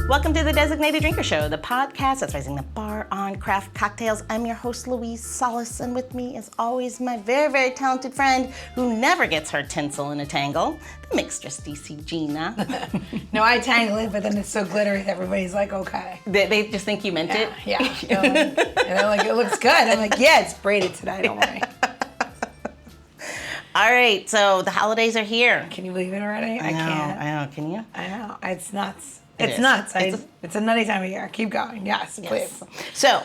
Welcome to the Designated Drinker Show, the podcast that's raising the bar on craft cocktails. I'm your host, Louise Solis, and with me is always my very, very talented friend who never gets her tinsel in a tangle, the mixtress DC Gina. No, I tangle it, but then it's so glittery that everybody's like, okay. They just think you meant it? Yeah. And they're like, it looks good. I'm like, yeah, it's braided today, don't worry. All right, so the holidays are here. Can you believe it already? I can't. I know, can you? I know. It's nuts. It's nuts. It's a nutty time of year. Keep going. Yes, please. So,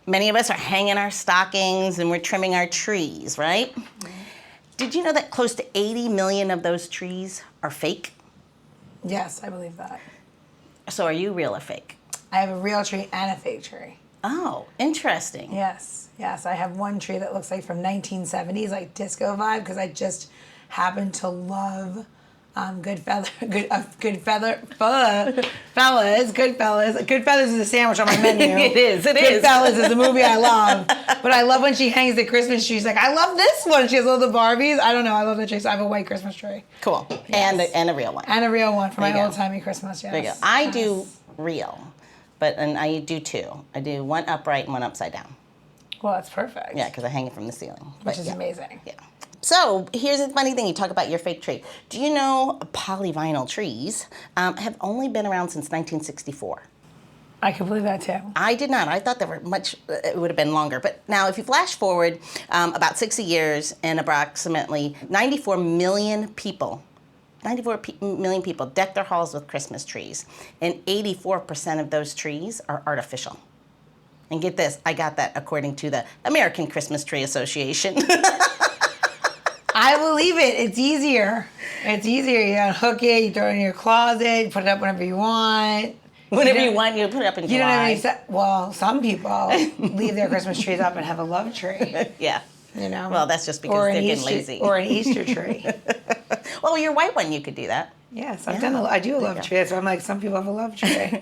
many of us are hanging our stockings and we're trimming our trees, right? Mm-hmm. Did you know that close to 80 million of those trees are fake? Yes, I believe that. So are you real or fake? I have a real tree and a fake tree. Oh, interesting. Yes. I have one tree that looks like from 1970s, like disco vibe, because I just happen to love Goodfellas. Goodfellas is a sandwich on my menu. It is. Goodfellas is a movie I love. But I love when she hangs the Christmas tree. She's like, I love this one. She has all the Barbies. I don't know. I love the tree. So I have a white Christmas tree. Cool. Yes. And a real one. And a real one for my old-timey Christmas, yes. There you go. I do real, and I do two. I do one upright and one upside down. Well, that's perfect. Yeah, because I hang it from the ceiling. Which is amazing. Yeah. So here's a funny thing. You talk about your fake tree. Do you know polyvinyl trees have only been around since 1964? I can believe that too. I did not. I thought they were it would have been longer. But now if you flash forward about 60 years and approximately 94 million people deck their halls with Christmas trees. And 84% of those trees are artificial. And get this, I got that according to the American Christmas Tree Association. I believe it. It's easier. You unhook it, you throw it in your closet, you put it up whenever you want. Whenever you want, you put it up in July. You don't have any well, some people leave their Christmas trees up and have a love tree. Yeah. You know? Well, that's just because they're getting lazy. Or an Easter tree. Well, your white one, you could do that. Yes, I do a love tree. So I'm like, some people have a love tree.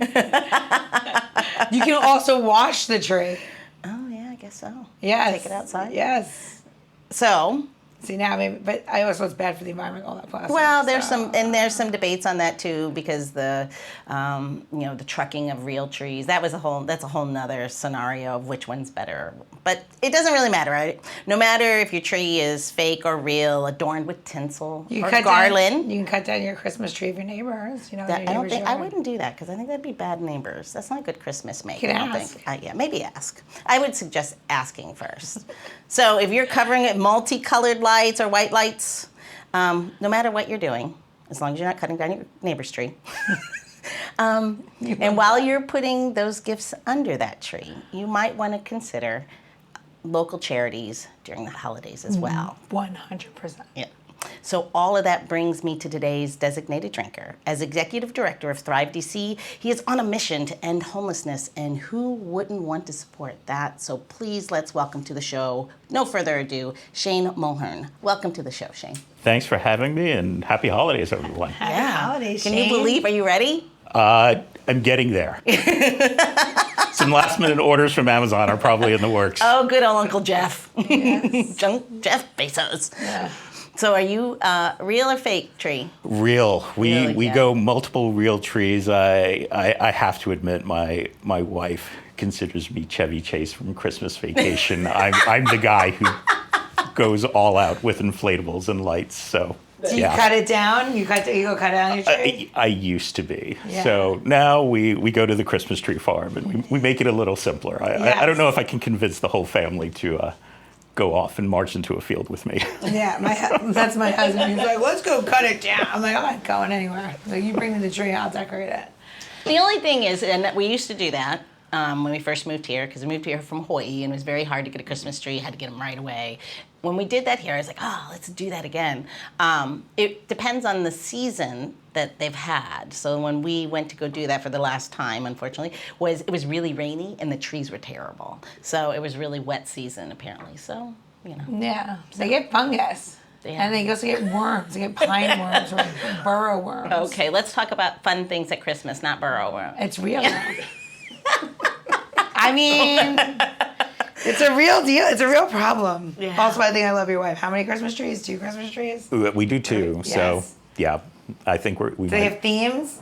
You can also wash the tree. Oh, yeah, I guess so. Yes. Take it outside. Yes. So. See, now maybe, but I also it's bad for the environment, all that plastic. Well, there's some debates on that too, because the the trucking of real trees, that's a whole nother scenario of which one's better. But it doesn't really matter, right? No matter if your tree is fake or real, adorned with tinsel or garland. You can cut down your Christmas tree of your neighbors. I wouldn't do that because I think that'd be bad neighbors. That's not good Christmas making. You can ask. Maybe ask. I would suggest asking first. So if you're covering it multicolored lights or white lights, no matter what you're doing, as long as you're not cutting down your neighbor's tree. And while you're putting those gifts under that tree, you might want to consider local charities during the holidays as well. 100%. Yeah. So all of that brings me to today's designated drinker. As executive director of Thrive DC, he is on a mission to end homelessness, and who wouldn't want to support that? So please, let's welcome to the show, no further ado, Shane Mulhern. Welcome to the show, Shane. Thanks for having me, and happy holidays, everyone. Happy holidays, Can Shane. you believe? Are you ready? I'm getting there. Some last minute orders from Amazon are probably in the works. Oh, good old Uncle Jeff. Yes. Jeff Bezos. Yeah. So are you real or fake tree? Real. We yeah. go multiple real trees. I have to admit, my wife considers me Chevy Chase from Christmas Vacation. I'm the guy who goes all out with inflatables and lights. So you cut it down? You go cut down your tree? I used to be. Yeah. So now we go to the Christmas tree farm and we make it a little simpler. I don't know if I can convince the whole family to go off and march into a field with me. Yeah, that's my husband. He's like, let's go cut it down. I'm like, I'm not going anywhere. Like, you bring me the tree, I'll decorate it. The only thing is, and we used to do that when we first moved here, because we moved here from Hawaii, and it was very hard to get a Christmas tree. Had to get them right away. When we did that here, I was like, oh, let's do that again. It depends on the season that they've had. So when we went to go do that for the last time, unfortunately, it was really rainy and the trees were terrible. So it was really wet season, apparently. So, Yeah, so they get fungus. Yeah. And they also get worms. They get pine worms or burrow worms. Okay, let's talk about fun things at Christmas, not burrow worms. It's real. I mean, it's a real deal. It's a real problem. Yeah. Also, I think I love your wife. How many Christmas trees? 2 Christmas trees? We do 2. Yes. So, yeah, I think we Do they have themes?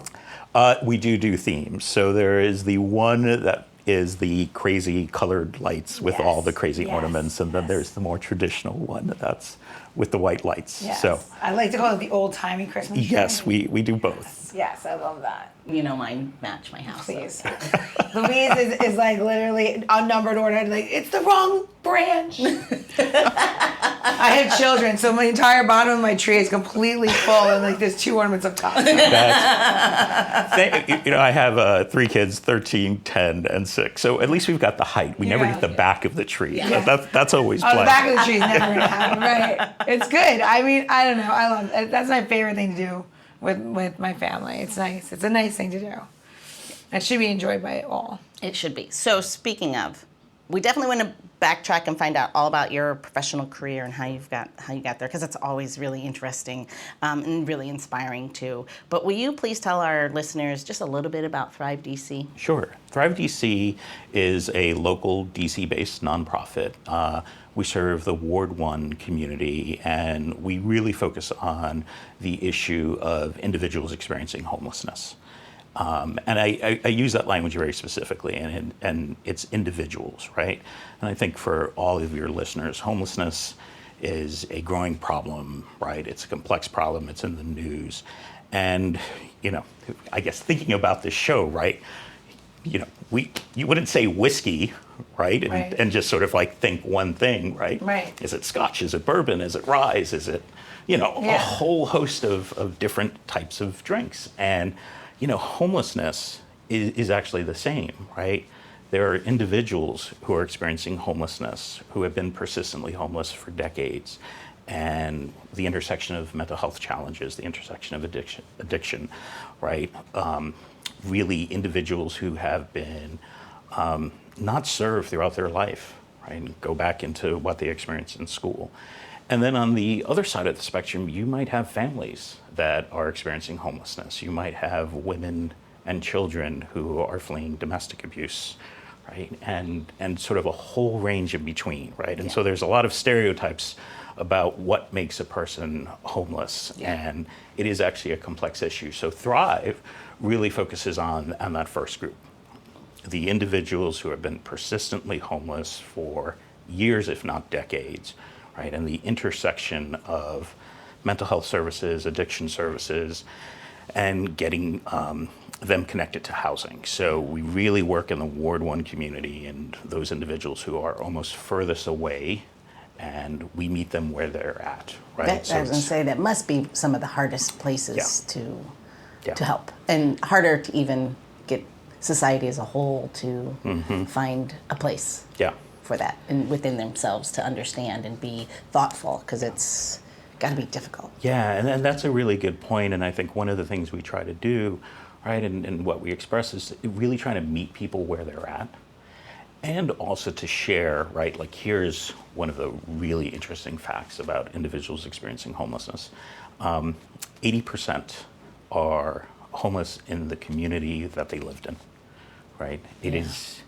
We do themes. So there is the one that is the crazy colored lights with all the crazy ornaments, and then there's the more traditional one that's with the white lights. Yes. So I like to call it the old-timey Christmas tree. yes, we do both. Yes, I love that. You know, mine match my house. Please. Louise is like literally unnumbered order. Like, it's the wrong branch. I have children, so my entire bottom of my tree is completely full, and like there's 2 ornaments up top. I have 3 kids, 13, 10, and 6. So at least we've got the height. We never get the back of the tree. Yeah. That's always Oh, the plenty. back of the tree is never going to happen, right? It's good. I mean, I don't know. I love it. That's my favorite thing to do with my family. It's nice. It's a nice thing to do. It should be enjoyed by all. It should be. So speaking of, we definitely want to backtrack and find out all about your professional career and how you got there, because it's always really interesting and really inspiring too. But will you please tell our listeners just a little bit about Thrive DC? Sure. Thrive DC is a local DC-based nonprofit. We serve the Ward 1 community, and we really focus on the issue of individuals experiencing homelessness. And I use that language very specifically, and it's individuals, right? And I think for all of your listeners, homelessness is a growing problem, right? It's a complex problem. It's in the news. And, I guess thinking about this show, right, you wouldn't say whiskey, right? And just sort of like think one thing, right? Right. Is it scotch? Is it bourbon? Is it rye? Is it, a whole host of different types of drinks. And, homelessness is actually the same, right? There are individuals who are experiencing homelessness, who have been persistently homeless for decades. And the intersection of mental health challenges, the intersection of addiction, right? Really individuals who have been not served throughout their life, right? And go back into what they experienced in school. And then on the other side of the spectrum, you might have families that are experiencing homelessness. You might have women and children who are fleeing domestic abuse, right? And sort of a whole range in between, right? And so there's a lot of stereotypes about what makes a person homeless. And it is actually a complex issue. So Thrive really focuses on that first group, the individuals who have been persistently homeless for years, if not decades, right? And the intersection of mental health services, addiction services, and getting them connected to housing. So we really work in the Ward 1 community and those individuals who are almost furthest away, and we meet them where they're at, right? I was going to say, that must be some of the hardest places to Yeah. help, and harder to even get society as a whole to find a place Yeah. for that and within themselves to understand and be thoughtful, because it's got to be difficult. Yeah, and that's a really good point. And I think one of the things we try to do, right, and what we express is really trying to meet people where they're at, and also to share, right, like here's one of the really interesting facts about individuals experiencing homelessness. 80% are homeless in the community that they lived in, right? It is,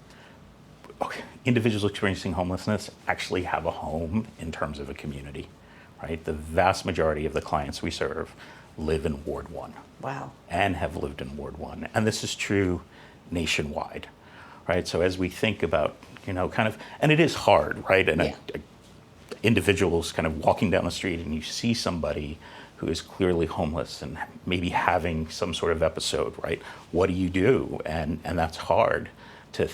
individuals experiencing homelessness actually have a home in terms of a community, right? The vast majority of the clients we serve live in Ward 1. Wow. And have lived in Ward 1. And this is true nationwide, right? So as we think about, kind of, and it is hard, right? And individuals kind of walking down the street and you see somebody who is clearly homeless and maybe having some sort of episode, right? What do you do? And that's hard to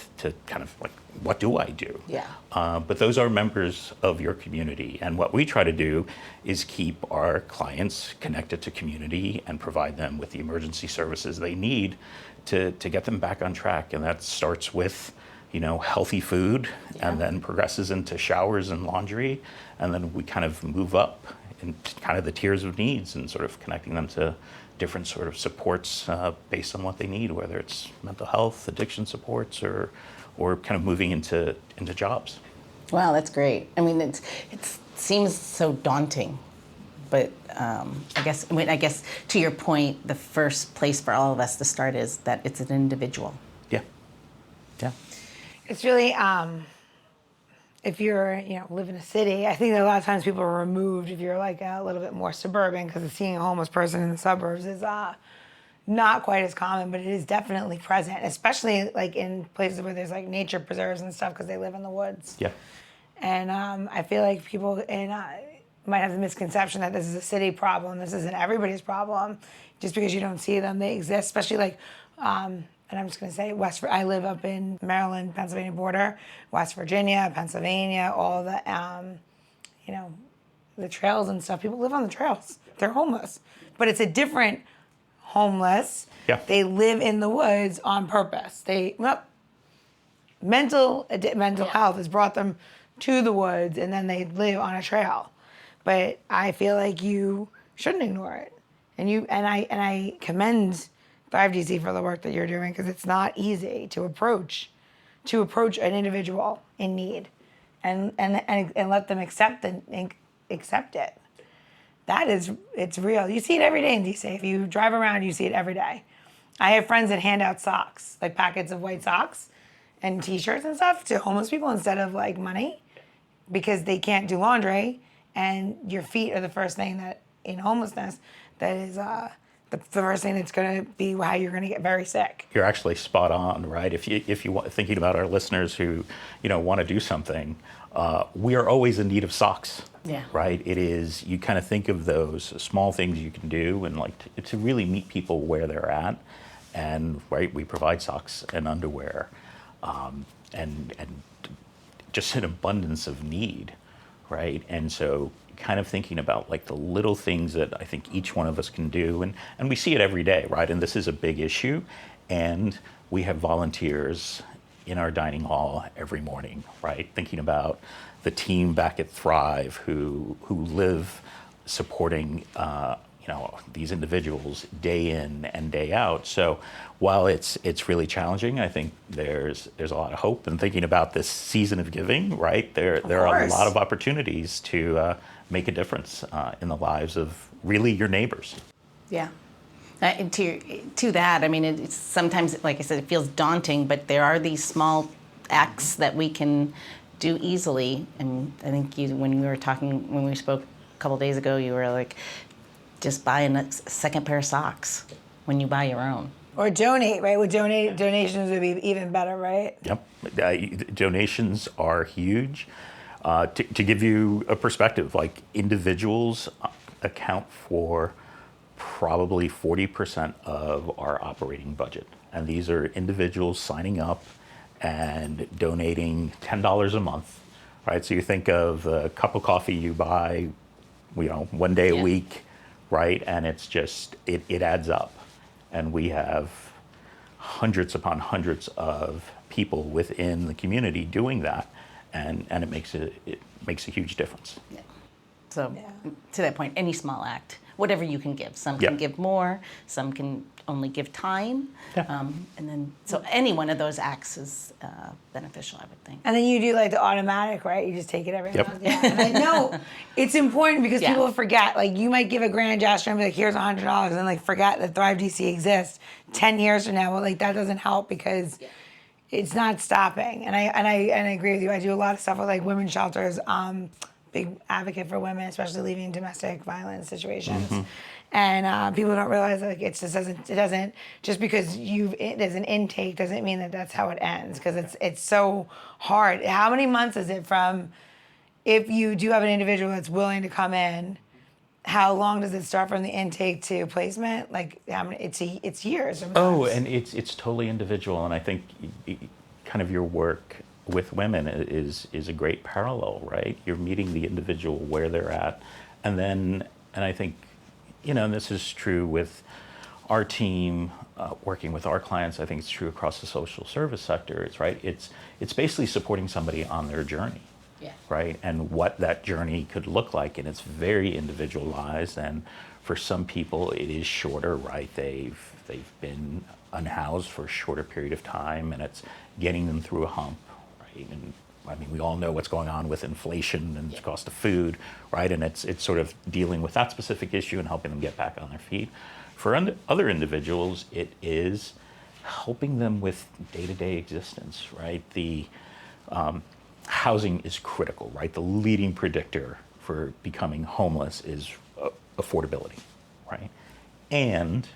kind of like, what do I do? Yeah. But those are members of your community. And what we try to do is keep our clients connected to community and provide them with the emergency services they need to get them back on track. And that starts with, healthy food, and then progresses into showers and laundry. And then we kind of move up in kind of the tiers of needs and sort of connecting them to different sort of supports based on what they need, whether it's mental health, addiction supports, or kind of moving into jobs. Wow, that's great. I mean, it seems so daunting, but I guess to your point, the first place for all of us to start is that it's an individual. Yeah. It's really, if you're, live in a city, I think that a lot of times people are removed if you're like a little bit more suburban, because seeing a homeless person in the suburbs is, not quite as common, but it is definitely present, especially like in places where there's like nature preserves and stuff because they live in the woods. Yeah. And I feel like people might have the misconception that this is a city problem. This isn't everybody's problem. Just because you don't see them, they exist. Especially like, and I'm just going to say I live up in Maryland, Pennsylvania border, West Virginia, Pennsylvania, all the, the trails and stuff. People live on the trails. They're homeless. But it's a different homeless. Yeah. They live in the woods on purpose. Mental health has brought them to the woods, and then they live on a trail. But I feel like you shouldn't ignore it. And I commend Thrive DC for the work that you're doing, because it's not easy to approach an individual in need and let them accept it. It's real. You see it every day in DC. If you drive around, you see it every day. I have friends that hand out socks, like packets of white socks and t-shirts and stuff to homeless people instead of like money, because they can't do laundry, and your feet are the first thing that in homelessness that is the first thing that's going to be how you're going to get very sick. You're actually spot on, right? If you want, thinking about our listeners who want to do something, we are always in need of socks. Yeah. Right. It is. You kind of think of those small things you can do, and like to really meet people where they're at, and right, we provide socks and underwear, and just an abundance of need, right? And so kind of thinking about like the little things that I think each one of us can do, and we see it every day, right? And this is a big issue, and we have volunteers in our dining hall every morning, right? Thinking about the team back at Thrive who live supporting these individuals day in and day out. So while it's really challenging, I think there's a lot of hope. And thinking about this season of giving, right? There are a lot of opportunities to make a difference in the lives of really your neighbors. Yeah. To that, I mean, it's sometimes, like I said, it feels daunting, but there are these small acts that we can do easily. And I think when we spoke a couple days ago, you were like, just buy a second pair of socks when you buy your own. Or donate, right? Donations would be even better, right? Yep. Donations are huge. To give you a perspective, like individuals account for probably 40% of our operating budget. And these are individuals signing up and donating $10 a month, right? So you think of a cup of coffee you buy, 1 day a week, right? And it's just, it adds up. And we have hundreds upon hundreds of people within the community doing that. And it makes a huge difference. Yeah. So to that point, any small act, whatever you can give. Some can give more, some can only give time. Yeah. And then, so any one of those acts is beneficial, I would think. And then you do like the automatic, right? You just take it every month. Yep. Yeah. And I know it's important because Yeah. people forget. Like you might give a grand gesture and be like, here's $100, and like forget that Thrive DC exists 10 years from now. But like that doesn't help because it's not stopping. And I agree with you. I do a lot of stuff with like women's shelters. Big advocate for women, especially leaving domestic violence situations. Mm-hmm. And people don't realize like it doesn't just because there's an intake doesn't mean that that's how it ends, because it's so hard. How many months is it from if you do have an individual that's willing to come in? How long does it start from the intake to placement? Like how many? It's years. Sometimes. Oh, and it's totally individual, and I think kind of your work with women is a great parallel, right? You're meeting the individual where they're at, and I think, and this is true with our team working with our clients. I think it's true across the social service sector. It's basically supporting somebody on their journey, right? And what that journey could look like, and it's very individualized. And for some people, it is shorter, right? They've been unhoused for a shorter period of time, and it's getting them through a hump. And I mean, we all know what's going on with inflation and the cost of food, right? And it's sort of dealing with that specific issue and helping them get back on their feet. For other individuals, it is helping them with day-to-day existence, right? The housing is critical, right? The leading predictor for becoming homeless is affordability, right? And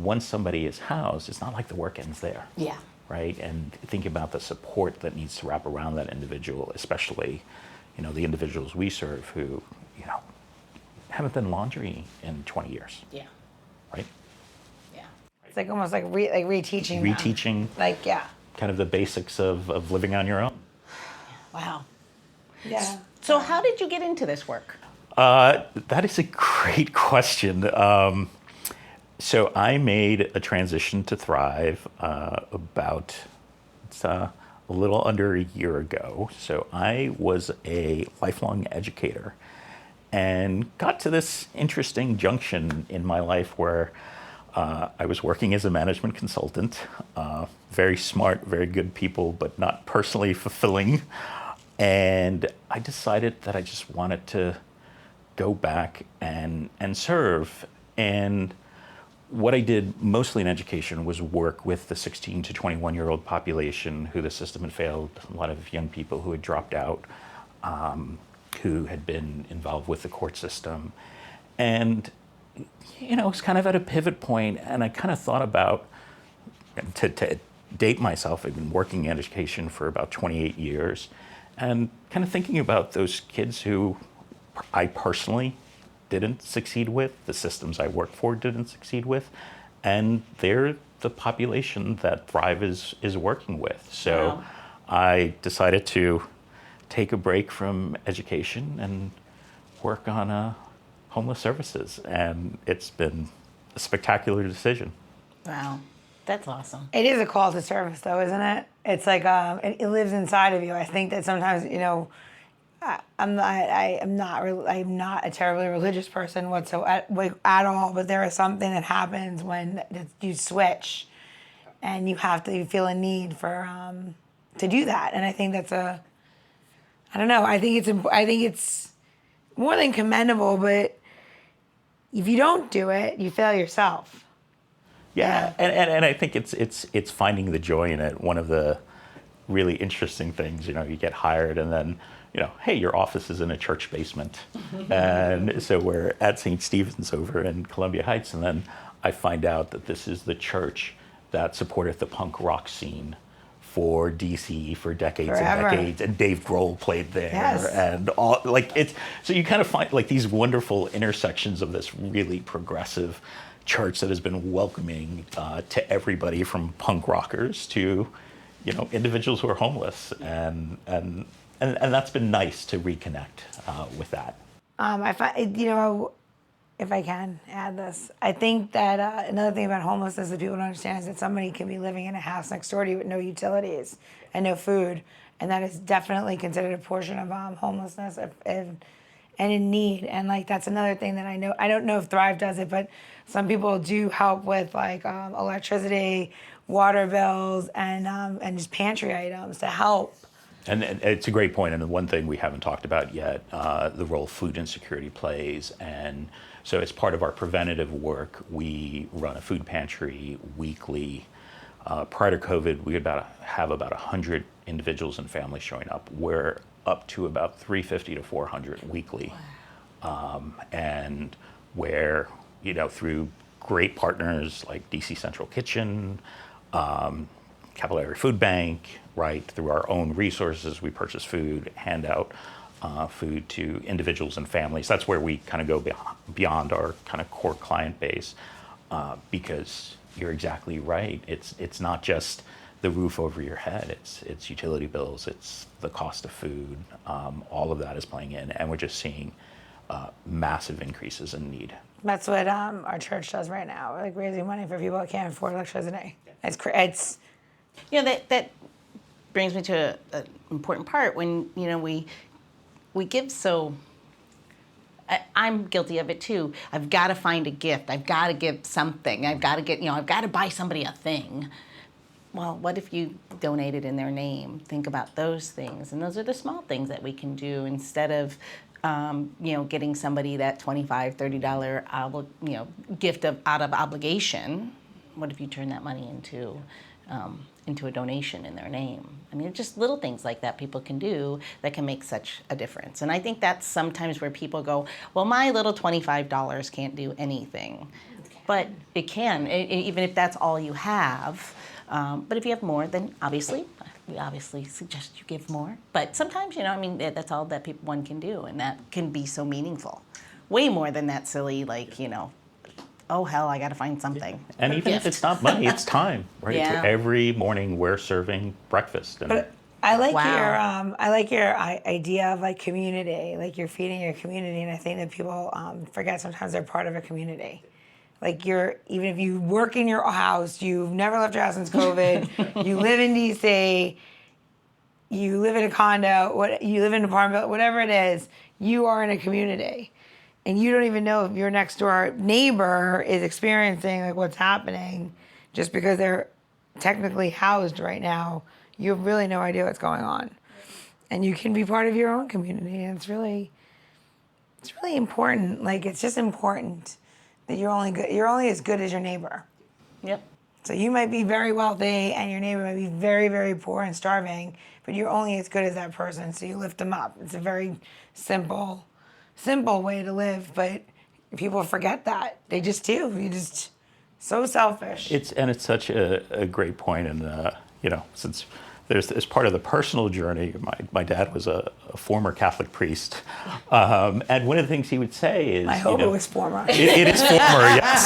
once somebody is housed, it's not like the work ends there. Yeah. Right? And think about the support that needs to wrap around that individual, especially, the individuals we serve who, haven't done laundry in 20 years. Yeah. Right? Yeah. It's like almost like reteaching. them. Reteaching Like, yeah. kind of the basics of living on your own. Wow. Yeah. So how did you get into this work? That is a great question. So I made a transition to Thrive about a little under a year ago. So I was a lifelong educator and got to this interesting junction in my life where I was working as a management consultant, very smart, very good people, but not personally fulfilling. And I decided that I just wanted to go back and serve. And what I did mostly in education was work with the 16 to 21-year-old population who the system had failed, a lot of young people who had dropped out, who had been involved with the court system. And, it was kind of at a pivot point, and I kind of thought about, to date myself, I've been working in education for about 28 years, and kind of thinking about those kids who I personally didn't succeed with, the systems I worked for didn't succeed with, and they're the population that Thrive is working with. So Wow. I decided to take a break from education and work on homeless services, and it's been a spectacular decision. Wow. That's awesome. It is a call to service, though, isn't it? It's like it lives inside of you. I think that sometimes, I'm not a terribly religious person whatsoever at all. But there is something that happens when you switch, and you feel a need for to do that. And I think that's I don't know. I think it's more than commendable. But if you don't do it, you fail yourself. Yeah, and I think it's finding the joy in it. One of the really interesting things, you get hired and then, hey, your office is in a church basement. And so we're at St. Stephen's over in Columbia Heights, and then I find out that this is the church that supported the punk rock scene for DC for decades Forever. and decades, and Dave Grohl played there. Yes. And all, so you kind of find these wonderful intersections of this really progressive church that has been welcoming to everybody from punk rockers to, individuals who are homeless, and that's been nice to reconnect with that. I find, if I can add this, I think that another thing about homelessness that people don't understand is that somebody can be living in a house next door to you with no utilities and no food, and that is definitely considered a portion of homelessness and in need. And that's another thing that I know. I don't know if Thrive does it, but some people do help with electricity, water bills, and just pantry items to help. And it's a great point, and the one thing we haven't talked about yet, the role food insecurity plays. And so as part of our preventative work, we run a food pantry weekly. Prior to COVID, we have about 100 individuals and families showing up. We're up to about 350 to 400 weekly. And where, through great partners like DC Central Kitchen, Capillary Food Bank, right, through our own resources, we purchase food, hand out food to individuals and families. That's where we kind of go beyond our kind of core client base, because you're exactly right. It's not just the roof over your head. It's utility bills. It's the cost of food. All of that is playing in, and we're just seeing massive increases in need. That's what our church does right now. We're raising money for people that can't afford electricity. It's that brings me to an important part when we give so. I'm guilty of it too. I've got to find a gift. I've got to give something. I've got to buy somebody a thing. Well, what if you donate it in their name? Think about those things, and those are the small things that we can do instead of, getting somebody that $25, $30 gift out of obligation. What if you turn that money into a donation in their name? I mean, just little things like that people can do that can make such a difference. And I think that's sometimes where people go, well, my little $25 can't do anything. but it can, even if that's all you have. But if you have more, then we obviously suggest you give more. But sometimes, that's all that one can do, and that can be so meaningful. Way more than that silly, oh hell, I got to find something. And even if it's not money, it's time, right? Yeah. So every morning we're serving breakfast. And But I like Wow. your idea of community, you're feeding your community, and I think that people forget sometimes they're part of a community. Even if you work in your house, you've never left your house since COVID, you live in DC, you live in a condo, you live in an apartment, whatever it is, you are in a community. And you don't even know if your next door neighbor is experiencing what's happening just because they're technically housed right now. You have really no idea what's going on. And you can be part of your own community. And it's really important. It's just important that you're only as good as your neighbor. Yep. So you might be very wealthy and your neighbor might be very, very poor and starving, but you're only as good as that person. So you lift them up. It's a very simple way to live, but people forget that. They just do. You're just so selfish. It's such a great point, and since there's part of the personal journey. My dad was a former Catholic priest, and one of the things he would say is, I hope it was former. It is former, yes.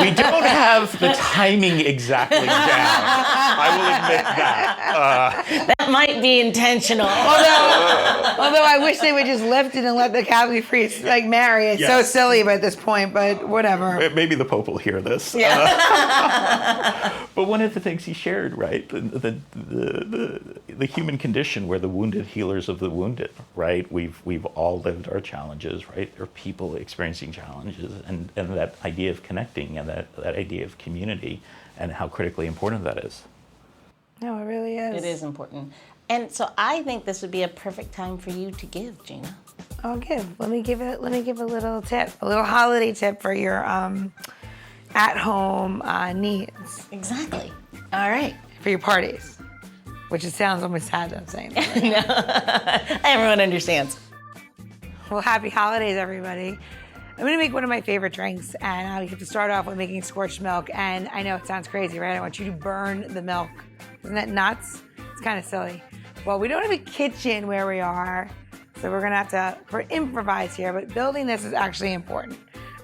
We don't have the timing exactly down. I will admit that. That might be intentional. Although I wish they would just lift it and let the Catholic priests marry. It's so Yes. silly at this point, but whatever. Maybe the Pope will hear this. Yeah. But one of the things he shared, right, the human condition, we're the wounded healers of the wounded, right? We've all lived our challenges, right? There are people experiencing challenges, and that idea of connecting and that idea of community and how critically important that is. No, it really is. It is important. And so I think this would be a perfect time for you to give, Gina. I'll give. Let me give a little tip, a little holiday tip for your at-home needs. Exactly. All right. For your parties, which it sounds almost sad that I'm saying that. Everyone understands. Well, happy holidays, everybody. I'm going to make one of my favorite drinks, and you have to start off with making scorched milk. And I know it sounds crazy, right? I want you to burn the milk. Isn't that nuts? It's kind of silly. Well, we don't have a kitchen where we are, so we're going to have to improvise here, but building this is actually important,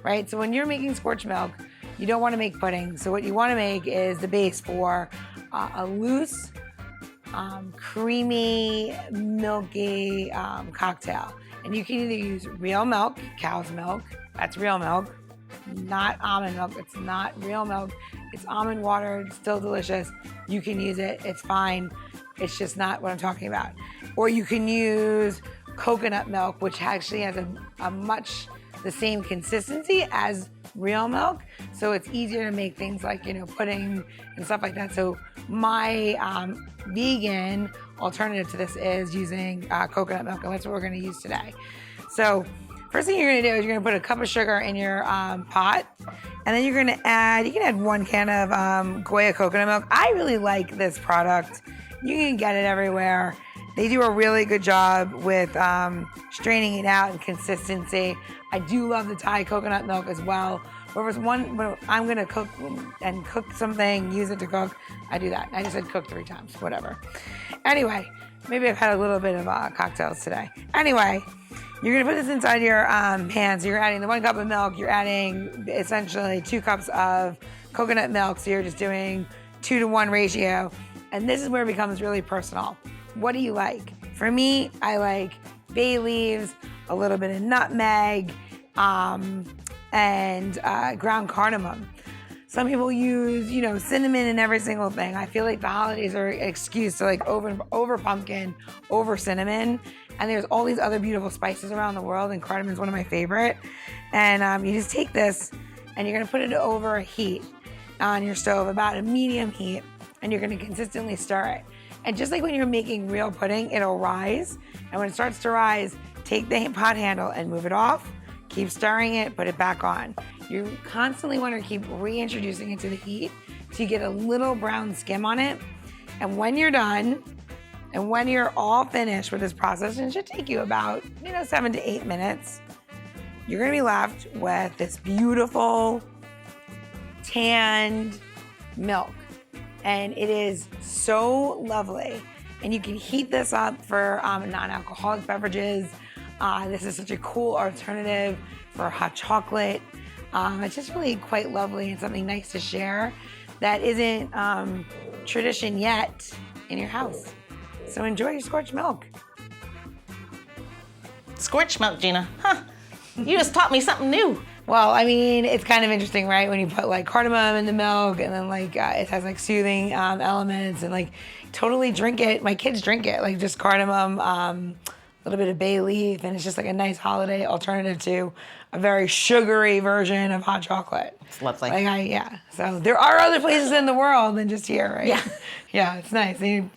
right? So when you're making scorched milk, you don't want to make pudding. So what you want to make is the base for a loose, creamy, milky cocktail. And you can either use real milk, cow's milk, that's real milk, not almond milk, it's not real milk, it's almond water, it's still delicious. You can use it, it's fine, it's just not what I'm talking about. Or you can use coconut milk, which actually has a much the same consistency as real milk, so it's easier to make things like pudding and stuff like that. So my vegan alternative to this is using coconut milk, and that's what we're going to use today. So first thing you're going to do is you're going to put a cup of sugar in your pot, and then you're going to add, you can add 1 can of Goya coconut milk. I really like this product. You can get it everywhere. They do a really good job with straining it out and consistency. I do love the Thai coconut milk as well. But when I'm gonna cook something, use it to cook, I do that. I just said cook 3 times, whatever. Anyway, maybe I've had a little bit of cocktails today. Anyway, you're gonna put this inside your pan. So you're adding the 1 cup of milk, you're adding essentially 2 cups of coconut milk. So you're just doing 2-to-1 ratio. And this is where it becomes really personal. What do you like? For me, I like bay leaves, a little bit of nutmeg, and ground cardamom. Some people use, cinnamon in every single thing. I feel like the holidays are an excuse to over pumpkin, over cinnamon. And there's all these other beautiful spices around the world, and cardamom is one of my favorite. And you just take this and you're gonna put it over a heat on your stove, about a medium heat, and you're gonna consistently stir it. And just like when you're making real pudding, it'll rise. And when it starts to rise, take the pot handle and move it off. Keep stirring it, put it back on. You constantly want to keep reintroducing it to the heat so you get a little brown skim on it. And when you're done, and when you're all finished with this process, and it should take you about 7 to 8 minutes, you're gonna be left with this beautiful tanned milk. And it is so lovely. And you can heat this up for non-alcoholic beverages. This is such a cool alternative for hot chocolate. It's just really quite lovely and something nice to share that isn't tradition yet in your house. So enjoy your scorched milk. Scorched milk, Gina. Huh. You just taught me something new. Well, I mean, it's kind of interesting, right? When you put like cardamom in the milk and then like it has like soothing elements and like totally drink it. My kids drink it, like just cardamom, a little bit of bay leaf, and it's just like a nice holiday alternative to a very sugary version of hot chocolate. It's lovely. So there are other places in the world than just here, right? Yeah. Yeah, it's nice. And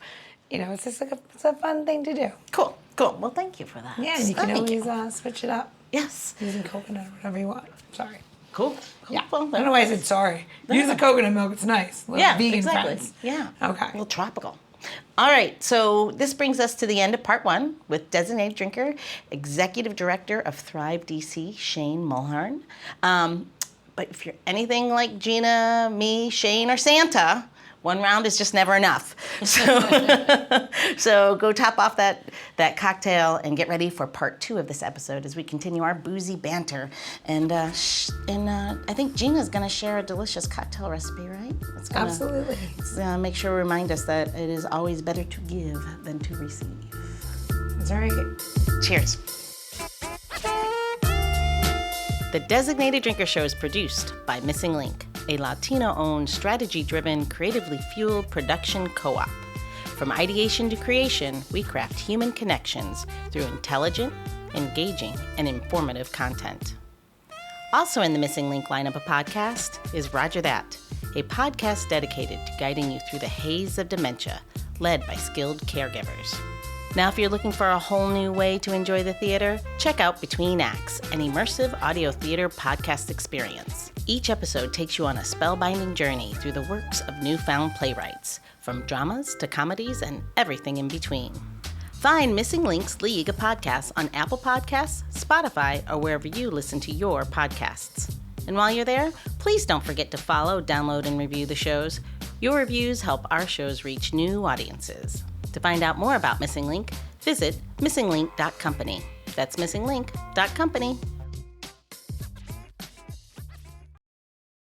it's just like it's a fun thing to do. Cool. Well, thank you for that. Yeah, and you can always switch it up. Yes. Using coconut or whatever you want. Sorry. Cool. Yeah. Well, I don't know why I said sorry. Use the coconut milk. It's nice. Yeah, vegan exactly. friends. Yeah. Okay. A little tropical. All right, so this brings us to the end of part 1 with designated drinker, executive director of Thrive DC, Shane Mulhern. But if you're anything like Gina, me, Shane, or Santa, one round is just never enough. So go top off that cocktail and get ready for part 2 of this episode as we continue our boozy banter. And I think Gina's gonna share a delicious cocktail recipe, right? Absolutely. Make sure to remind us that it is always better to give than to receive. That's right. Cheers. The Designated Drinker Show is produced by Missing Link, a Latino-owned, strategy-driven, creatively fueled production co-op. From ideation to creation, we craft human connections through intelligent, engaging, and informative content. Also in the Missing Link lineup of podcasts is Rodger That, a podcast dedicated to guiding you through the haze of dementia, led by skilled caregivers. Now, if you're looking for a whole new way to enjoy the theater, check out Between Acts, an immersive audio theater podcast experience. Each episode takes you on a spellbinding journey through the works of newfound playwrights, from dramas to comedies and everything in between. Find Missing Link's League of Podcasts on Apple Podcasts, Spotify, or wherever you listen to your podcasts. And while you're there, please don't forget to follow, download, and review the shows. Your reviews help our shows reach new audiences. To find out more about Missing Link, visit missinglink.company. That's missinglink.company.